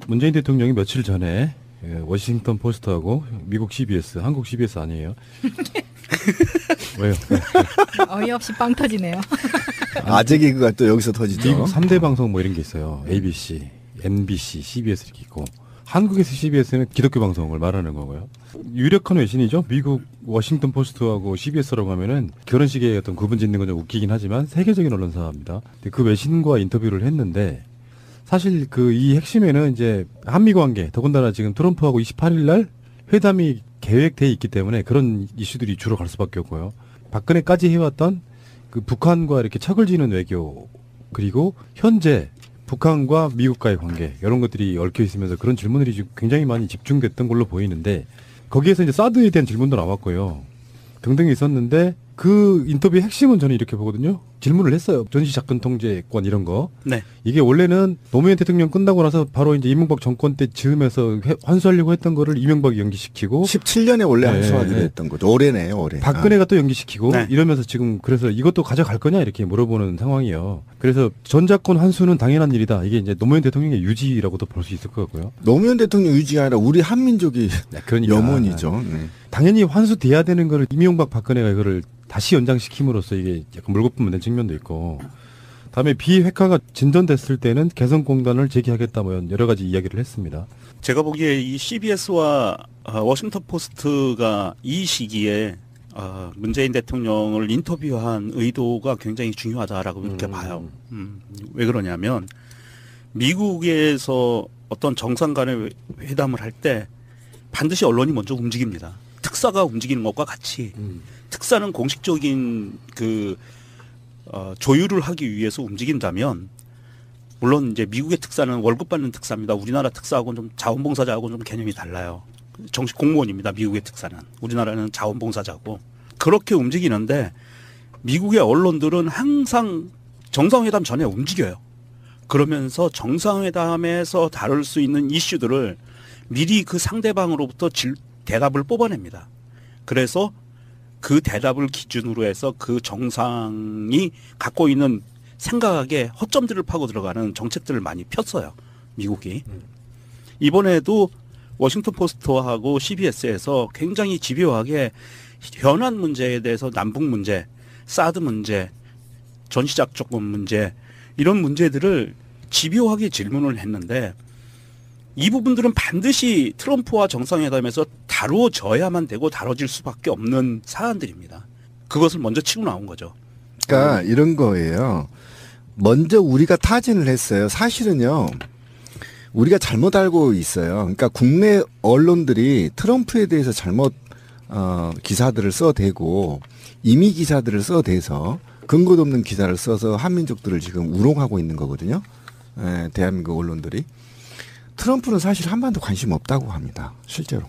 문재인 대통령이 며칠 전에 워싱턴 포스트하고 미국 CBS, 한국 CBS 아니에요? 왜요? 어이없이 빵 터지네요. 아재 개그가 또 여기서 터지죠. 미국 3대 방송 뭐 이런 게 있어요. ABC, NBC, CBS 이렇게 있고 한국에서 CBS는 기독교 방송을 말하는 거고요. 유력한 외신이죠. 미국 워싱턴 포스트하고 CBS라고 하면은 결혼식에 어떤 구분 짓는 건 좀 웃기긴 하지만 세계적인 언론사입니다. 근데 그 외신과 인터뷰를 했는데 사실 이 핵심에는 이제 한미 관계, 더군다나 지금 트럼프하고 28일 날 회담이 계획돼 있기 때문에 그런 이슈들이 주로 갈 수밖에 없고요. 박근혜까지 해왔던 그 북한과 이렇게 척을 지는 외교, 그리고 현재 북한과 미국과의 관계, 이런 것들이 얽혀 있으면서 그런 질문들이 지금 굉장히 많이 집중됐던 걸로 보이는데, 거기에서 이제 사드에 대한 질문도 나왔고요. 등등이 있었는데, 그 인터뷰의 핵심은 저는 이렇게 보거든요. 질문을 했어요. 전시작전 통제권 이런 거. 네. 이게 원래는 노무현 대통령 끝나고 나서 바로 이제 이명박 정권 때 즈음에서 환수하려고 했던 거를 이명박이 연기시키고 17년에 원래 환수하기로 했던 거죠. 올해네요, 올해. 박근혜가 또 연기시키고 네. 이러면서 지금 그래서 이것도 가져갈 거냐 이렇게 물어보는 상황이에요. 그래서 전작권 환수는 당연한 일이다. 이게 이제 노무현 대통령의 유지라고도 볼 수 있을 것 같고요. 노무현 대통령 유지가 아니라 우리 한민족이 그러니까 염원이죠. 네. 당연히 환수돼야 되는 거를 이명박 박근혜가 이거를 다시 연장시킴으로써 이게 약간 물거품 된 측면도 있고, 다음에 비핵화가 진전됐을 때는 개성공단을 제기하겠다 뭐 여러 가지 이야기를 했습니다. 제가 보기에 이 CBS와 워싱턴 포스트가 이 시기에 문재인 대통령을 인터뷰한 의도가 굉장히 중요하다라고 그렇게 봐요. 왜 그러냐면 미국에서 어떤 정상 간의 회담을 할 때 반드시 언론이 먼저 움직입니다. 특사가 움직이는 것과 같이 특사는 공식적인 조율을 하기 위해서 움직인다면, 물론 이제 미국의 특사는 월급 받는 특사입니다. 우리나라 특사하고는 좀 자원봉사자하고는 좀 개념이 달라요. 정식 공무원입니다. 미국의 특사는. 우리나라는 자원봉사자고. 그렇게 움직이는데 미국의 언론들은 항상 정상회담 전에 움직여요. 그러면서 정상회담에서 다룰 수 있는 이슈들을 미리 그 상대방으로부터 대답을 뽑아냅니다. 그래서 그 대답을 기준으로 해서 그 정상이 갖고 있는 생각에 허점들을 파고 들어가는 정책들을 많이 폈어요. 미국이. 이번에도 워싱턴 포스트하고 CBS에서 굉장히 집요하게 현안 문제에 대해서 남북 문제, 사드 문제, 전시작전 문제, 이런 문제들을 집요하게 질문을 했는데, 이 부분들은 반드시 트럼프와 정상회담에서 다루어져야만 되고 다뤄질 수밖에 없는 사안들입니다. 그것을 먼저 치고 나온 거죠. 그러니까 이런 거예요. 먼저 우리가 타진을 했어요. 사실은요, 우리가 잘못 알고 있어요. 그러니까 국내 언론들이 트럼프에 대해서 잘못 기사들을 써대고 임의 기사들을 써대서 근거도 없는 기사를 써서 한민족들을 지금 우롱하고 있는 거거든요. 대한민국 언론들이. 트럼프는 사실 한반도 관심 없다고 합니다. 실제로.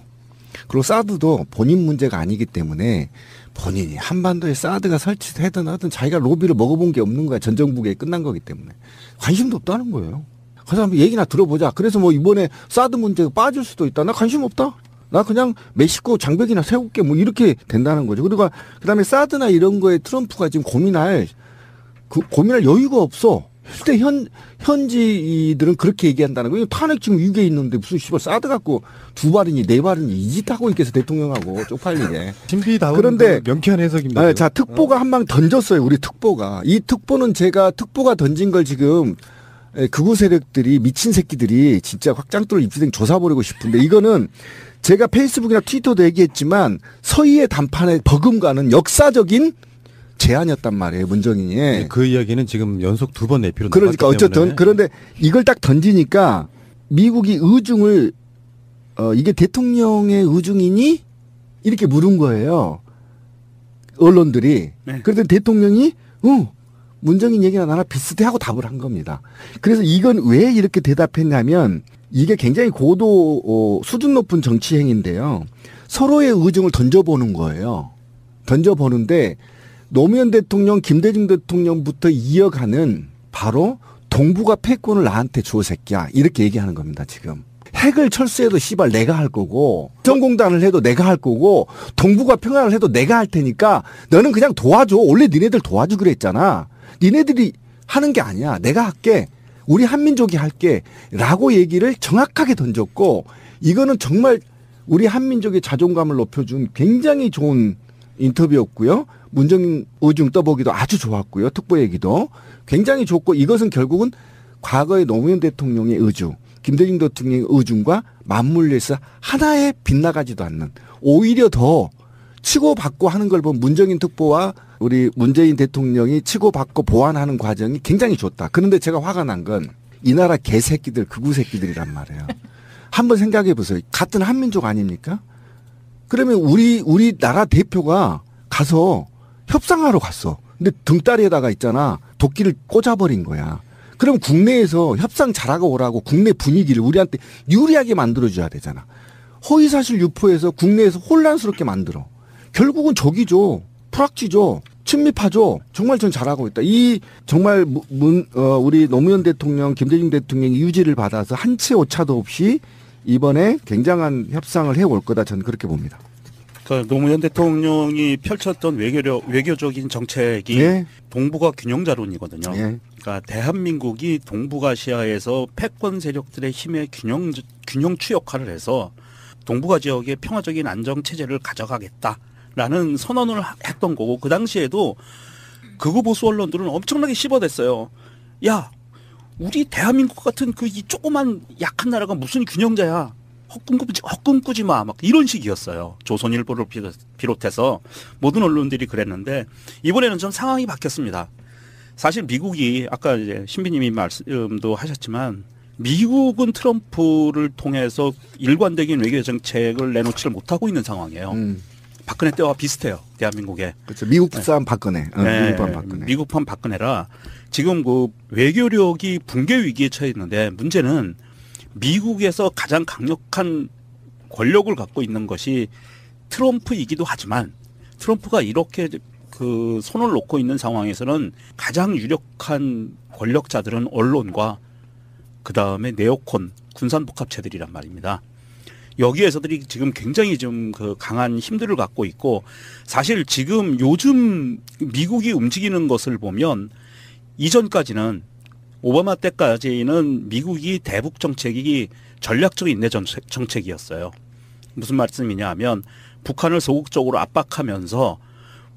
그리고 사드도 본인 문제가 아니기 때문에 본인이 한반도에 사드가 설치되든 하든 자기가 로비를 먹어본 게 없는 거야. 전 정부에 끝난 거기 때문에. 관심도 없다는 거예요. 그래서 한번 얘기나 들어보자. 그래서 뭐 이번에 사드 문제가 빠질 수도 있다. 나 관심 없다. 나 그냥 멕시코 장벽이나 세울게 뭐 이렇게 된다는 거죠. 그리고 그다음에 사드나 이런 거에 트럼프가 지금 고민할 여유가 없어. 실제 현지들은 그렇게 얘기한다는 거예요. 탄핵 지금 위기에 있는데 무슨 씨발 사드 갖고 두 발이니 네 발이니 이 짓 하고 있겠어 대통령하고 쪽팔리게. 신비다운 그런데 명쾌한 해석입니다. 자, 특보가 한 방 던졌어요. 우리 특보가. 이 특보는 제가 특보가 던진 걸 지금 극우 세력들이 미친 새끼들이 진짜 확장도를 입수생 조사버리고 싶은데, 이거는 제가 페이스북이나 트위터도 얘기했지만 서희의 담판에 버금가는 역사적인 제안이었단 말이에요, 문정인이. 그 이야기는 지금 연속 2번 내피로 그러니까 어쨌든 그런데 이걸 딱 던지니까 미국이 의중을 이게 대통령의 의중이니 이렇게 물은 거예요, 언론들이. 네. 그런데 대통령이 문정인 얘기나 나랑 비슷해 하고 답을 한 겁니다. 그래서 이건 왜 이렇게 대답했냐면 이게 굉장히 고도 수준 높은 정치 행위인데요. 서로의 의중을 던져보는 거예요. 던져보는데 노무현 대통령, 김대중 대통령부터 이어가는 바로 동북아 패권을 나한테 줘 새끼야. 이렇게 얘기하는 겁니다, 지금. 핵을 철수해도 씨발 내가 할 거고, 정공단을 해도 내가 할 거고, 동북아 평화를 해도 내가 할 테니까 너는 그냥 도와줘. 원래 니네들 도와주기로 했잖아. 니네들이 하는 게 아니야. 내가 할게. 우리 한민족이 할게라고 얘기를 정확하게 던졌고 이거는 정말 우리 한민족의 자존감을 높여준 굉장히 좋은 인터뷰였고요. 문정인 의중 떠보기도 아주 좋았고요. 특보 얘기도 굉장히 좋고 이것은 결국은 과거의 노무현 대통령의 의중, 김대중 대통령의 의중과 맞물려서 하나에 빗나가지도 않는 오히려 더 치고받고 하는 걸 보면 문정인 특보와 우리 문재인 대통령이 치고받고 보완하는 과정이 굉장히 좋다. 그런데 제가 화가 난 건 이 나라 개새끼들, 극우 새끼들이란 말이에요. 한번 생각해 보세요. 같은 한민족 아닙니까? 그러면 우리 나라 대표가 가서 협상하러 갔어. 근데 등다리에다가 있잖아. 도끼를 꽂아버린 거야. 그럼 국내에서 협상 잘하고 오라고 국내 분위기를 우리한테 유리하게 만들어줘야 되잖아. 허위사실 유포해서 국내에서 혼란스럽게 만들어. 결국은 적이죠. 프락지죠. 친미파죠. 정말 전 잘하고 있다. 이 정말 우리 노무현 대통령, 김대중 대통령이 유지를 받아서 한 채 오차도 없이 이번에 굉장한 협상을 해올 거다. 저는 그렇게 봅니다. 그 노무현 대통령이 펼쳤던 외교적인 정책이 예. 동북아 균형자론이거든요. 예. 그러니까 대한민국이 동북아시아에서 패권 세력들의 힘의 균형 추역화를 해서 동북아 지역의 평화적인 안정 체제를 가져가겠다라는 선언을 했던 거고 그 당시에도 극우 보수 언론들은 엄청나게 씹어댔어요. 야, 우리 대한민국 같은 그 이 조그만 약한 나라가 무슨 균형자야? 헛꿈 꾸지 마. 막 이런 식이었어요. 조선일보를 비롯해서 모든 언론들이 그랬는데 이번에는 좀 상황이 바뀌었습니다. 사실 미국이 아까 이제 신비님이 말씀도 하셨지만 미국은 트럼프를 통해서 일관되긴 외교 정책을 내놓지를 못하고 있는 상황이에요. 박근혜 때와 비슷해요. 대한민국에. 그렇죠. 미국산 박근혜. 네, 미국판 박근혜. 미국판 박근혜라 지금 그 외교력이 붕괴 위기에 처해 있는데 문제는 미국에서 가장 강력한 권력을 갖고 있는 것이 트럼프이기도 하지만 트럼프가 이렇게 그 손을 놓고 있는 상황에서는 가장 유력한 권력자들은 언론과 그 다음에 네오콘 군산복합체들이란 말입니다. 여기에서들이 지금 굉장히 좀 그 강한 힘들을 갖고 있고 사실 지금 요즘 미국이 움직이는 것을 보면 이전까지는 오바마 때까지는 미국이 대북 정책이 전략적 인내 정책이었어요. 무슨 말씀이냐 하면 북한을 소극적으로 압박하면서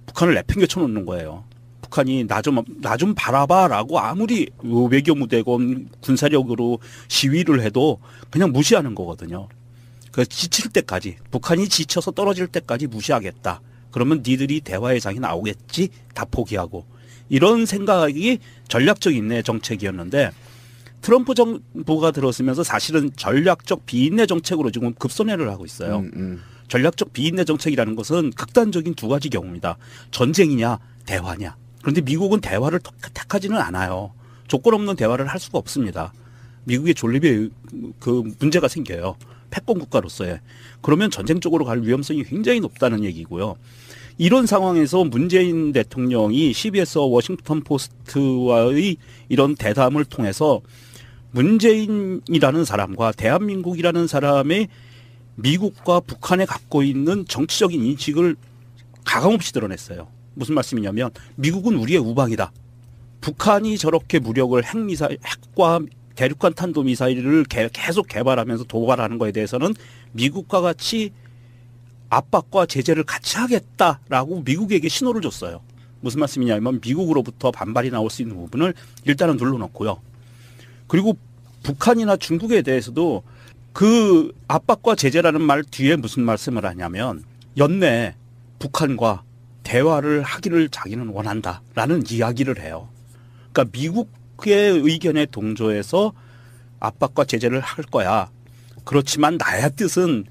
북한을 내팽개쳐 놓는 거예요. 북한이 나 좀 바라봐라고 아무리 외교무대건 군사력으로 시위를 해도 그냥 무시하는 거거든요. 그 지칠 때까지 북한이 지쳐서 떨어질 때까지 무시하겠다. 그러면 니들이 대화의 장이 나오겠지? 다 포기하고. 이런 생각이 전략적 인내 정책이었는데 트럼프 정부가 들어서면서 사실은 전략적 비인내 정책으로 지금 급선회를 하고 있어요. 전략적 비인내 정책이라는 것은 극단적인 두 가지 경우입니다. 전쟁이냐 대화냐. 그런데 미국은 대화를 택하지는 않아요. 조건 없는 대화를 할 수가 없습니다. 미국의 존립에 그 문제가 생겨요. 패권 국가로서의. 그러면 전쟁 쪽으로 갈 위험성이 굉장히 높다는 얘기고요. 이런 상황에서 문재인 대통령이 CBS 워싱턴 포스트와의 이런 대담을 통해서 문재인이라는 사람과 대한민국이라는 사람의 미국과 북한에 갖고 있는 정치적인 인식을 가감없이 드러냈어요. 무슨 말씀이냐면 미국은 우리의 우방이다. 북한이 저렇게 무력을 핵과 대륙간 탄도미사일을 계속 개발하면서 도발하는 거에 대해서는 미국과 같이 압박과 제재를 같이 하겠다라고 미국에게 신호를 줬어요. 무슨 말씀이냐면 미국으로부터 반발이 나올 수 있는 부분을 일단은 눌러놓고요. 그리고 북한이나 중국에 대해서도 그 압박과 제재라는 말 뒤에 무슨 말씀을 하냐면 연내 북한과 대화를 하기를 자기는 원한다라는 이야기를 해요. 그러니까 미국의 의견에 동조해서 압박과 제재를 할 거야. 그렇지만 나의 뜻은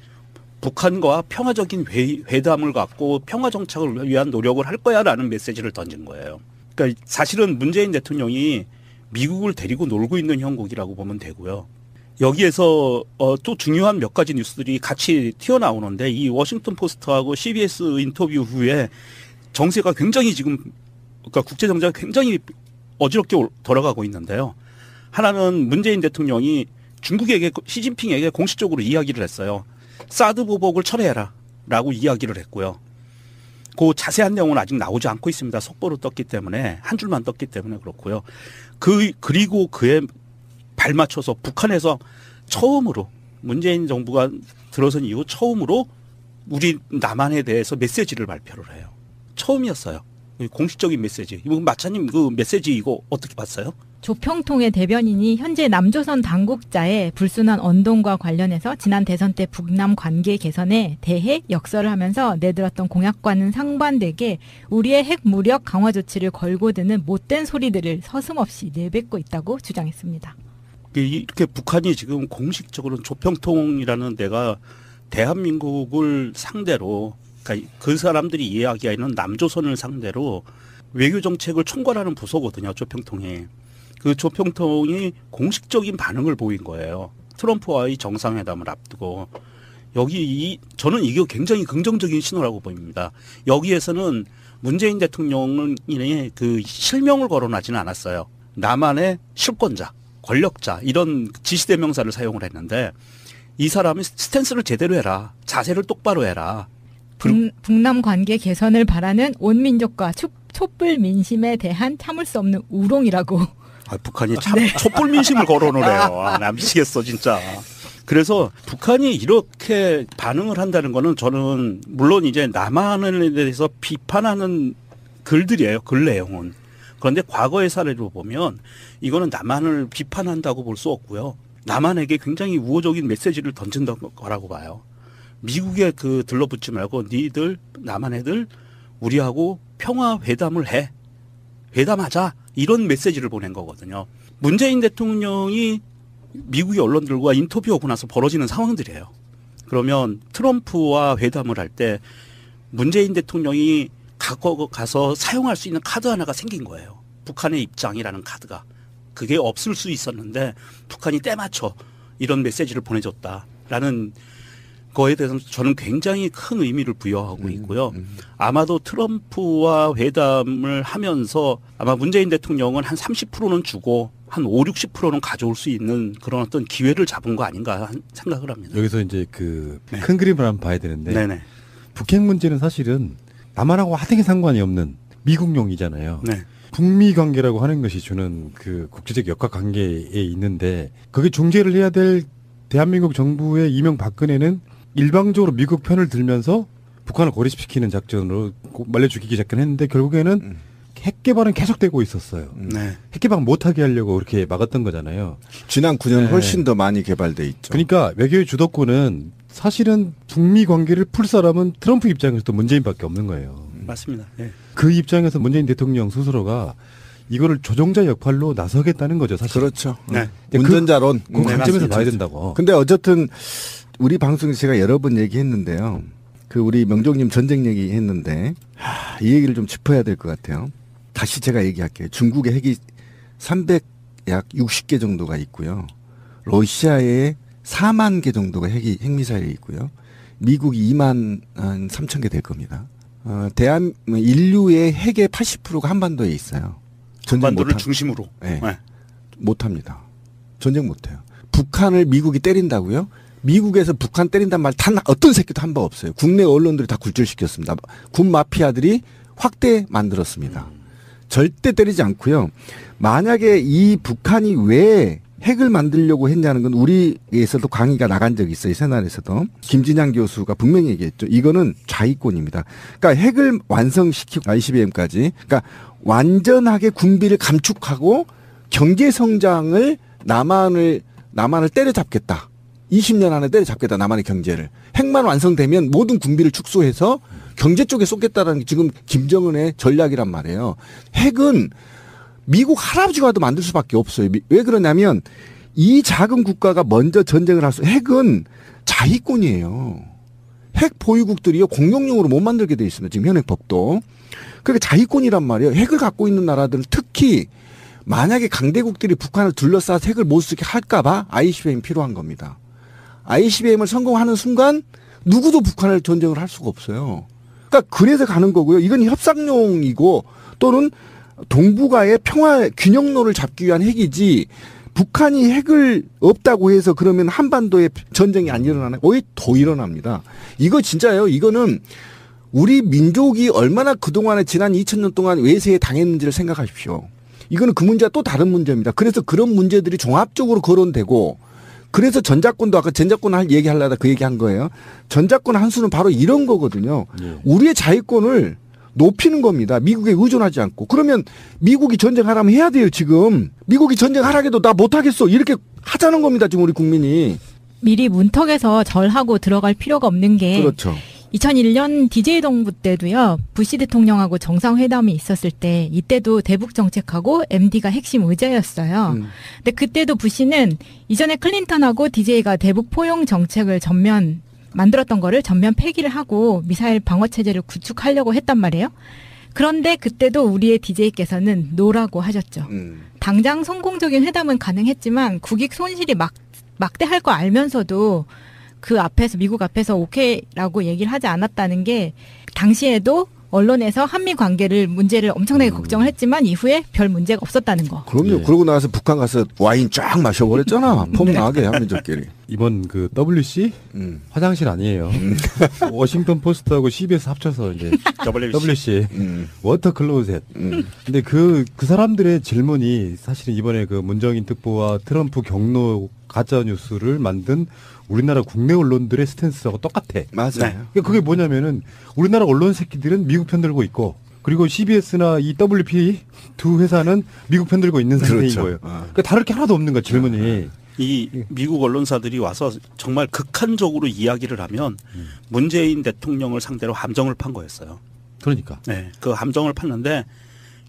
북한과 평화적인 회담을 갖고 평화 정착을 위한 노력을 할 거야라는 메시지를 던진 거예요. 그러니까 사실은 문재인 대통령이 미국을 데리고 놀고 있는 형국이라고 보면 되고요. 여기에서 또 중요한 몇 가지 뉴스들이 같이 튀어나오는데 이 워싱턴 포스트하고 CBS 인터뷰 후에 정세가 굉장히 지금 그러니까 국제 정세가 굉장히 어지럽게 돌아가고 있는데요. 하나는 문재인 대통령이 중국에게 시진핑에게 공식적으로 이야기를 했어요. 사드 보복을 철회해라 라고 이야기를 했고요. 그 자세한 내용은 아직 나오지 않고 있습니다. 속보로 떴기 때문에 한 줄만 떴기 때문에 그렇고요. 그리고 그의 발맞춰서 북한에서 처음으로 문재인 정부가 들어선 이후 처음으로 우리 남한에 대해서 메시지를 발표를 해요. 처음이었어요. 공식적인 메시지. 이거 마차님 그 메시지 이거 어떻게 봤어요? 조평통의 대변인이 현재 남조선 당국자의 불순한 언동과 관련해서 지난 대선 때 북남 관계 개선에 대해 역설을 하면서 내들었던 공약과는 상반되게 우리의 핵 무력 강화 조치를 걸고 드는 못된 소리들을 서슴없이 내뱉고 있다고 주장했습니다. 이렇게 북한이 지금 공식적으로 조평통이라는 데가 대한민국을 상대로 그러니까 그 사람들이 이야기하는 남조선을 상대로 외교 정책을 총괄하는 부서거든요. 조평통이. 그 조평통이 공식적인 반응을 보인 거예요. 트럼프와의 정상회담을 앞두고 저는 이게 굉장히 긍정적인 신호라고 보입니다. 여기에서는 문재인 대통령의 그 실명을 거론하지는 않았어요. 남한의 실권자, 권력자 이런 지시대명사를 사용을 했는데 이 사람이 스탠스를 제대로 해라, 자세를 똑바로 해라. 북남 관계 개선을 바라는 온 민족과 촛불 민심에 대한 참을 수 없는 우롱이라고. 북한이 참 촛불 민심을 거론을 해요. 나 미치겠어 진짜. 그래서 북한이 이렇게 반응을 한다는 거는 저는 물론 이제 남한에 대해서 비판하는 글들이에요. 글 내용은. 그런데 과거의 사례로 보면 이거는 남한을 비판한다고 볼 수 없고요. 남한에게 굉장히 우호적인 메시지를 던진다 거라고 봐요. 미국에 그 들러붙지 말고 니들 남한 애들 우리하고 평화 회담을 해. 회담하자. 이런 메시지를 보낸 거거든요. 문재인 대통령이 미국의 언론들과 인터뷰하고 나서 벌어지는 상황들이에요. 그러면 트럼프와 회담을 할 때 문재인 대통령이 갖고 가서 사용할 수 있는 카드 하나가 생긴 거예요. 북한의 입장이라는 카드가. 그게 없을 수 있었는데 북한이 때맞춰 이런 메시지를 보내줬다라는 거에 대해서는 저는 굉장히 큰 의미를 부여하고 있고요. 아마도 트럼프와 회담을 하면서 아마 문재인 대통령은 한 30%는 주고 한 5, 60%는 가져올 수 있는 그런 어떤 기회를 잡은 거 아닌가 생각을 합니다. 여기서 이제 그 큰 그림을 한번 봐야 되는데 네네. 북핵 문제는 사실은 남한하고 하등의 상관이 없는 미국용이잖아요. 네. 북미 관계라고 하는 것이 주는 그 국제적 역학 관계에 있는데 그게 중재를 해야 될 대한민국 정부의 이명박근혜는 일방적으로 미국 편을 들면서 북한을 고립시키는 작전으로 말려 죽이기 작전했는데 결국에는 핵 개발은 계속되고 있었어요. 네. 핵 개발 못하게 하려고 그렇게 막았던 거잖아요. 지난 9년 네. 훨씬 더 많이 개발돼 있죠. 그러니까 외교의 주도권은 사실은 북미 관계를 풀 사람은 트럼프 입장에서도 문재인밖에 없는 거예요. 맞습니다. 네. 그 입장에서 문재인 대통령 스스로가 이거를 조종자 역할로 나서겠다는 거죠, 사실. 그렇죠. 네. 운전자론. 그 관점에서 맞습니다. 봐야 된다고. 근데 어쨌든 우리 방송에서 제가 여러 번 얘기했는데요. 그 우리 명종님 전쟁 얘기했는데 이 얘기를 좀 짚어야 될 것 같아요. 다시 제가 얘기할게요. 중국의 핵이 약 60개 정도가 있고요. 러시아에 4만 개 정도가 핵미사일이 있고요. 미국이 2만 3천 개 될 겁니다. 인류의 핵의 80%가 한반도에 있어요. 한반도를 중심으로. 네. 네. 못합니다. 전쟁 못해요. 북한을 미국이 때린다고요? 미국에서 북한 때린단 말 단 어떤 새끼도 한 번 없어요. 국내 언론들이 다 굴절시켰습니다. 군 마피아들이 확대 만들었습니다. 절대 때리지 않고요. 만약에 이 북한이 왜 핵을 만들려고 했냐는 건 우리에서도 강의가 나간 적이 있어요. 새날에서도. 김진양 교수가 분명히 얘기했죠. 이거는 좌익권입니다. 그러니까 핵을 완성시키고 ICBM까지 그러니까 완전하게 군비를 감축하고 경제 성장을 남한을 때려잡겠다. 20년 안에 때려잡겠다. 남한의 경제를. 핵만 완성되면 모든 군비를 축소해서 경제 쪽에 쏟겠다라는 게 지금 김정은의 전략이란 말이에요. 핵은 미국 할아버지가 와도 만들 수밖에 없어요. 왜 그러냐면 이 작은 국가가 먼저 전쟁을 할 수, 핵은 자위권이에요. 핵 보유국들이요 공용용으로 못 만들게 돼 있습니다. 지금 현행 법도. 그러니까 자위권이란 말이에요. 핵을 갖고 있는 나라들은 특히 만약에 강대국들이 북한을 둘러싸서 핵을 못 쓰게 할까봐 ICBM이 필요한 겁니다. ICBM을 성공하는 순간 누구도 북한을 전쟁을 할 수가 없어요. 그러니까 그래서 가는 거고요. 이건 협상용이고 또는 동북아의 평화 균형론을 잡기 위한 핵이지 북한이 핵을 없다고 해서 그러면 한반도에 전쟁이 안 일어나나요? 오히려 더 일어납니다. 이거 진짜예요. 이거는 우리 민족이 얼마나 그동안에 지난 2000년 동안 외세에 당했는지를 생각하십시오. 이거는 그 문제와 또 다른 문제입니다. 그래서 그런 문제들이 종합적으로 거론되고 그래서 전작권도 아까 전작권 얘기하려다 그 얘기한 거예요. 전작권 한 수는 바로 이런 거거든요. 예. 우리의 자유권을 높이는 겁니다. 미국에 의존하지 않고. 그러면 미국이 전쟁하라면 해야 돼요, 지금. 미국이 전쟁하라고 해도 나 못하겠어. 이렇게 하자는 겁니다, 지금 우리 국민이. 미리 문턱에서 절하고 들어갈 필요가 없는 게 그렇죠. 2001년 DJ 동부 때도요. 부시 대통령하고 정상회담이 있었을 때 이때도 대북 정책하고 MD가 핵심 의제였어요. 근데 그때도 부시는 이전에 클린턴하고 DJ가 대북 포용 정책을 전면 만들었던 거를 전면 폐기를 하고 미사일 방어 체제를 구축하려고 했단 말이에요. 그런데 그때도 우리의 DJ께서는 노라고 하셨죠. 당장 성공적인 회담은 가능했지만 국익 손실이 막대할 거 알면서도 그 앞에서 미국 앞에서 오케이라고 얘기를 하지 않았다는 게 당시에도 언론에서 한미 관계를 문제를 엄청나게 걱정을 했지만 이후에 별 문제가 없었다는 거. 그럼요. 예. 그러고 나서 북한 가서 와인 쫙 마셔버렸잖아. 폼 나게 한민족끼리. 이번 그 WC 화장실 아니에요. 워싱턴 포스트하고 CBS 합쳐서 이제 WC 워터 클로셋. 근데 그 사람들의 질문이 사실은 이번에 그 문정인 특보와 트럼프 경로 가짜 뉴스를 만든 우리나라 국내 언론들의 스탠스하고 똑같아. 맞아요. 네. 그러니까 그게 뭐냐면은 우리나라 언론 새끼들은 미국 편 들고 있고 그리고 CBS나 이 WP 두 회사는 미국 편 들고 있는 상태인 그렇죠. 거예요. 그러니까 다를 게 하나도 없는 거야 질문이. 이 미국 언론사들이 와서 정말 극한적으로 이야기를 하면 문재인 대통령을 상대로 함정을 판 거였어요. 그러니까. 네, 그 함정을 팠는데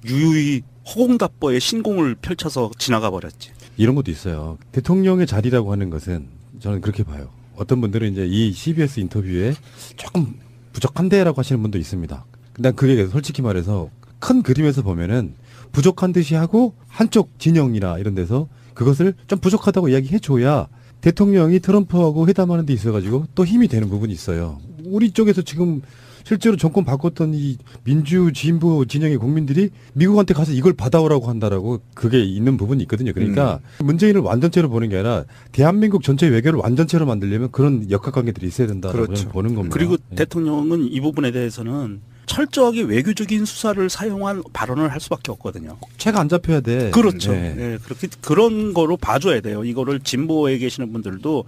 유유히 허공답보에 신공을 펼쳐서 지나가 버렸지. 이런 것도 있어요. 대통령의 자리라고 하는 것은 저는 그렇게 봐요. 어떤 분들은 이제 이 CBS 인터뷰에 조금 부족한데라고 하시는 분도 있습니다. 근데 그게 솔직히 말해서 큰 그림에서 보면은 부족한 듯이 하고 한쪽 진영이나 이런 데서 그것을 좀 부족하다고 이야기해줘야 대통령이 트럼프하고 회담하는 데 있어가지고 또 힘이 되는 부분이 있어요. 우리 쪽에서 지금 실제로 정권 바꿨던 이 민주 진보 진영의 국민들이 미국한테 가서 이걸 받아오라고 한다라고 그게 있는 부분이 있거든요. 그러니까 문재인을 완전체로 보는 게 아니라 대한민국 전체 외교를 완전체로 만들려면 그런 역학관계들이 있어야 된다고 그렇죠. 보는 겁니다. 그리고 예. 대통령은 이 부분에 대해서는 철저하게 외교적인 수사를 사용한 발언을 할 수밖에 없거든요. 채가 안 잡혀야 돼. 그렇죠. 예. 예, 그렇게 그런 거로 봐줘야 돼요. 이거를 진보에 계시는 분들도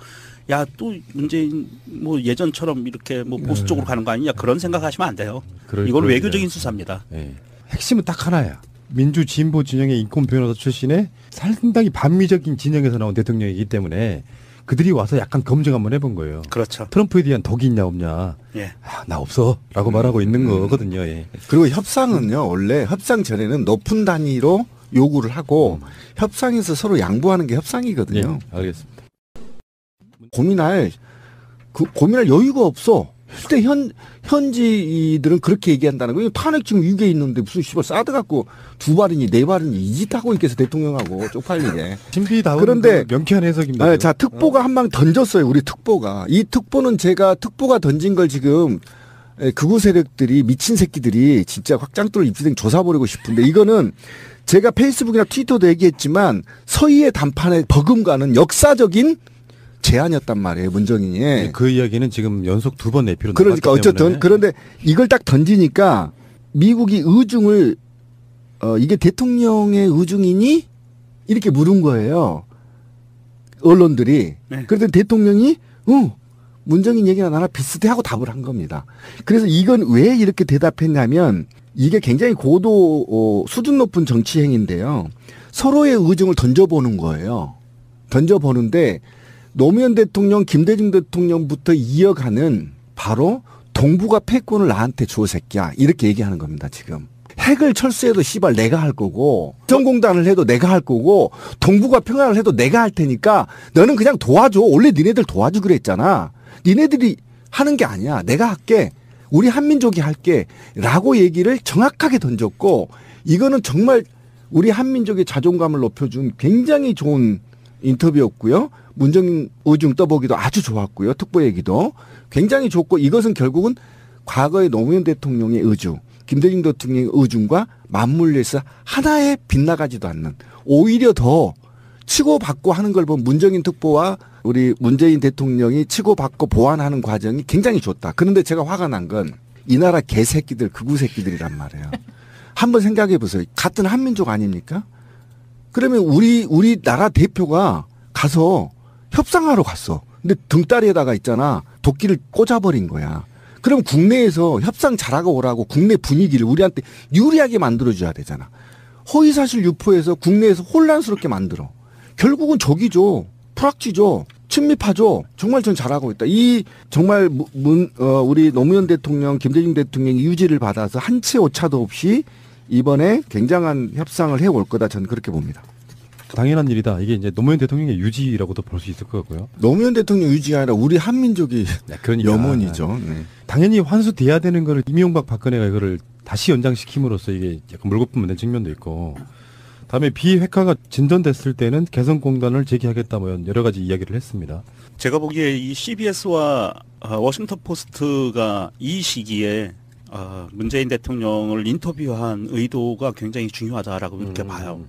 야 또 문재인 뭐 예전처럼 이렇게 뭐 보수 쪽으로 가는 거 아니냐 그런 생각하시면 안 돼요. 이건 그럴 외교적인 리가. 수사입니다. 예. 핵심은 딱 하나야. 민주 진보 진영의 인권 변호사 출신의 상당히 반미적인 진영에서 나온 대통령이기 때문에 그들이 와서 약간 검증 한번 해본 거예요. 그렇죠. 트럼프에 대한 덕이 있냐 없냐. 예. 아, 나 없어라고 말하고 있는 거거든요. 예. 그리고 협상은요, 원래 협상 전에는 높은 단위로 요구를 하고 협상에서 서로 양보하는 게 협상이거든요. 예, 알겠습니다. 고민할 여유가 없어. 근데 현지들은 그렇게 얘기한다는 거예요. 탄핵 지금 위기에 있는데 무슨 씨발 사드 갖고 두 발이니 네 발이니 이 짓 하고 있겠어 대통령하고 쪽팔리게. 신비다운 그런데 그 명쾌한 해석입니다. 네, 자 특보가 한 방 던졌어요. 우리 특보가. 이 특보는 제가 특보가 던진 걸 지금 극우 세력들이 미친 새끼들이 진짜 확장도를 입수생 조사버리고 싶은데 이거는 제가 페이스북이나 트위터도 얘기했지만 서희의 단판에 버금가는 역사적인 제안이었단 말이에요, 문정인이. 그 이야기는 지금 연속 두 번 내피로 그러니까 나갔기 어쨌든 때문에. 그런데 이걸 딱 던지니까 미국이 의중을 이게 대통령의 의중이니 이렇게 물은 거예요. 언론들이. 네. 그런데 대통령이 문정인 얘기나 나랑 비슷해 하고 답을 한 겁니다. 그래서 이건 왜 이렇게 대답했냐면 이게 굉장히 고도 수준 높은 정치 행위인데요. 서로의 의중을 던져보는 거예요. 던져보는데 노무현 대통령, 김대중 대통령부터 이어가는 바로 동북아 패권을 나한테 줘 새끼야. 이렇게 얘기하는 겁니다, 지금. 핵을 철수해도 씨발 내가 할 거고 정공단을 해도 내가 할 거고 동북아 평화를 해도 내가 할 테니까 너는 그냥 도와줘. 원래 니네들 도와주기로 했잖아. 니네들이 하는 게 아니야. 내가 할게. 우리 한민족이 할게. 라고 얘기를 정확하게 던졌고 이거는 정말 우리 한민족의 자존감을 높여준 굉장히 좋은 인터뷰였고요. 문정인 의중 떠보기도 아주 좋았고요. 특보 얘기도 굉장히 좋고 이것은 결국은 과거의 노무현 대통령의 의중, 김대중 대통령의 의중과 맞물려서 하나에 빗나가지도 않는 오히려 더 치고받고 하는 걸 보면 문정인 특보와 우리 문재인 대통령이 치고받고 보완하는 과정이 굉장히 좋다. 그런데 제가 화가 난 건 이 나라 개새끼들, 극우 새끼들이란 말이에요. 한번 생각해 보세요. 같은 한민족 아닙니까? 그러면 우리나라 대표가 가서 협상하러 갔어. 근데 등다리에다가 있잖아. 도끼를 꽂아버린 거야. 그럼 국내에서 협상 잘하고 오라고 국내 분위기를 우리한테 유리하게 만들어줘야 되잖아. 허위사실 유포해서 국내에서 혼란스럽게 만들어. 결국은 적이죠. 프락지죠. 친미파죠. 정말 전 잘하고 있다. 이 정말 우리 노무현 대통령, 김대중 대통령의 유지를 받아서 한 채 오차도 없이 이번에 굉장한 협상을 해올 거다. 저는 그렇게 봅니다. 당연한 일이다. 이게 이제 노무현 대통령의 유지라고도 볼 수 있을 것 같고요. 노무현 대통령 유지가 아니라 우리 한민족이 그러니까. 염원이죠. 네. 당연히 환수돼야 되는 거를 이명박 박근혜가 이거를 다시 연장시킴으로써 이게 약간 물거품 된 측면도 있고, 다음에 비핵화가 진전됐을 때는 개성공단을 제기하겠다 뭐 여러 가지 이야기를 했습니다. 제가 보기에 이 CBS와 워싱턴 포스트가 이 시기에 문재인 대통령을 인터뷰한 의도가 굉장히 중요하다라고 그렇게 봐요.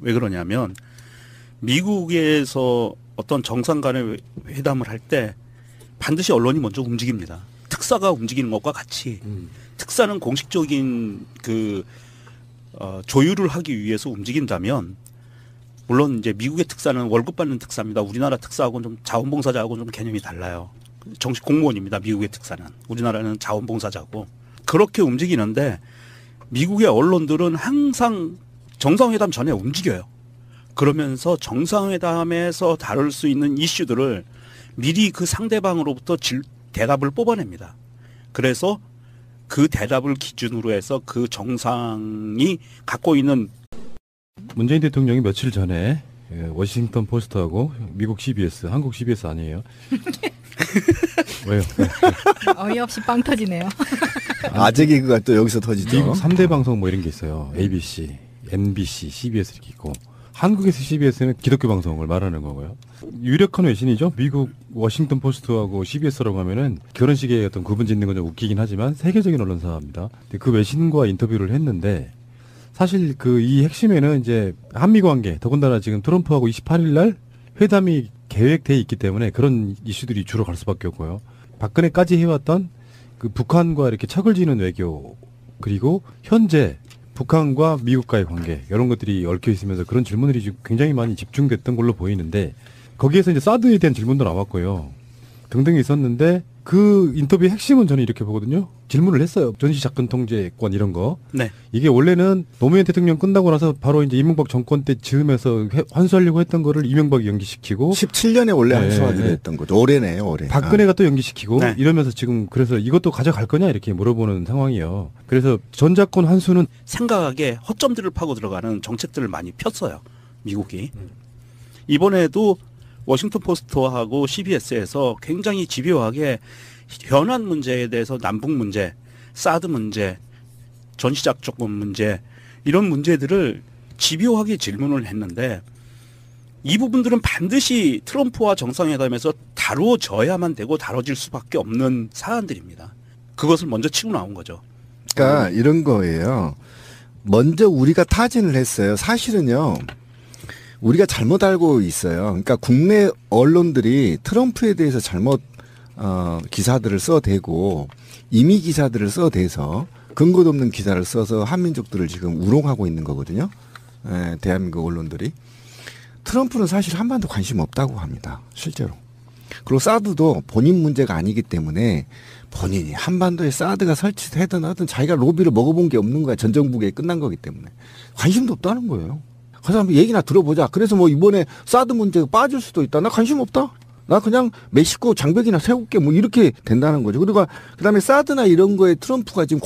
왜 그러냐면 미국에서 어떤 정상 간의 회담을 할 때 반드시 언론이 먼저 움직입니다. 특사가 움직이는 것과 같이 특사는 공식적인 조율을 하기 위해서 움직인다면, 물론 이제 미국의 특사는 월급 받는 특사입니다. 우리나라 특사하고는 좀 자원봉사자하고는 좀 개념이 달라요. 정식 공무원입니다. 미국의 특사는. 우리나라는 자원봉사자고. 그렇게 움직이는데 미국의 언론들은 항상 정상회담 전에 움직여요. 그러면서 정상회담에서 다룰 수 있는 이슈들을 미리 그 상대방으로부터 대답을 뽑아냅니다. 그래서 그 대답을 기준으로 해서 그 정상이 갖고 있는, 문재인 대통령이 며칠 전에 워싱턴 포스트하고 미국 CBS, 한국 CBS 아니에요? 왜요? 어이없이 빵 터지네요. 아재 개그가 또 여기서 터지죠. 미국 3대 방송 뭐 이런 게 있어요. ABC, NBC, CBS 이렇게 있고, 한국에서 CBS는 기독교 방송을 말하는 거고요. 유력한 외신이죠. 미국 워싱턴 포스트하고 CBS라고 하면은 결혼식에 어떤 구분 짓는 건 좀 웃기긴 하지만 세계적인 언론사입니다. 근데 그 외신과 인터뷰를 했는데, 사실 이 핵심에는 이제 한미 관계, 더군다나 지금 트럼프하고 28일 날 회담이 계획돼 있기 때문에 그런 이슈들이 주로 갈 수밖에 없고요. 박근혜까지 해왔던 그 북한과 이렇게 척을 지는 외교, 그리고 현재 북한과 미국과의 관계, 이런 것들이 얽혀 있으면서 그런 질문들이 지금 굉장히 많이 집중됐던 걸로 보이는데, 거기에서 이제 사드에 대한 질문도 나왔고요. 등등이 있었는데, 그 인터뷰의 핵심은 저는 이렇게 보거든요. 질문을 했어요. 전시작전 통제권 이런 거. 네. 이게 원래는 노무현 대통령 끝나고 나서 바로 이제 이명박 정권 때 즈음에서 환수하려고 했던 거를 이명박이 연기시키고, 17년에 원래 네, 환수하기로 네. 했던 거죠. 올해네요, 올해. 박근혜가 또 연기시키고 네. 이러면서 지금 그래서 이것도 가져갈 거냐 이렇게 물어보는 상황이에요. 그래서 전작권 환수는 생각에 허점들을 파고 들어가는 정책들을 많이 폈어요. 미국이. 이번에도 워싱턴 포스트하고 CBS에서 굉장히 집요하게 현안 문제에 대해서 남북 문제, 사드 문제, 전시작전 문제, 이런 문제들을 집요하게 질문을 했는데, 이 부분들은 반드시 트럼프와 정상회담에서 다루어져야만 되고 다뤄질 수밖에 없는 사안들입니다. 그것을 먼저 치고 나온 거죠. 그러니까 이런 거예요. 먼저 우리가 타진을 했어요. 사실은요, 우리가 잘못 알고 있어요. 그러니까 국내 언론들이 트럼프에 대해서 잘못 기사들을 써대고, 임의 기사들을 써대서 근거도 없는 기사를 써서 한민족들을 지금 우롱하고 있는 거거든요. 대한민국 언론들이. 트럼프는 사실 한반도 관심 없다고 합니다. 실제로. 그리고 사드도 본인 문제가 아니기 때문에 본인이 한반도에 사드가 설치되든 하든 자기가 로비를 먹어본 게 없는 거야. 전 정부에 끝난 거기 때문에. 관심도 없다는 거예요. 그래서 한번 얘기나 들어보자. 그래서 뭐 이번에 사드 문제가 빠질 수도 있다. 나 관심 없다. 나 그냥 멕시코 장벽이나 세울게 뭐 이렇게 된다는 거죠. 그리고 그다음에 사드나 이런 거에 트럼프가 지금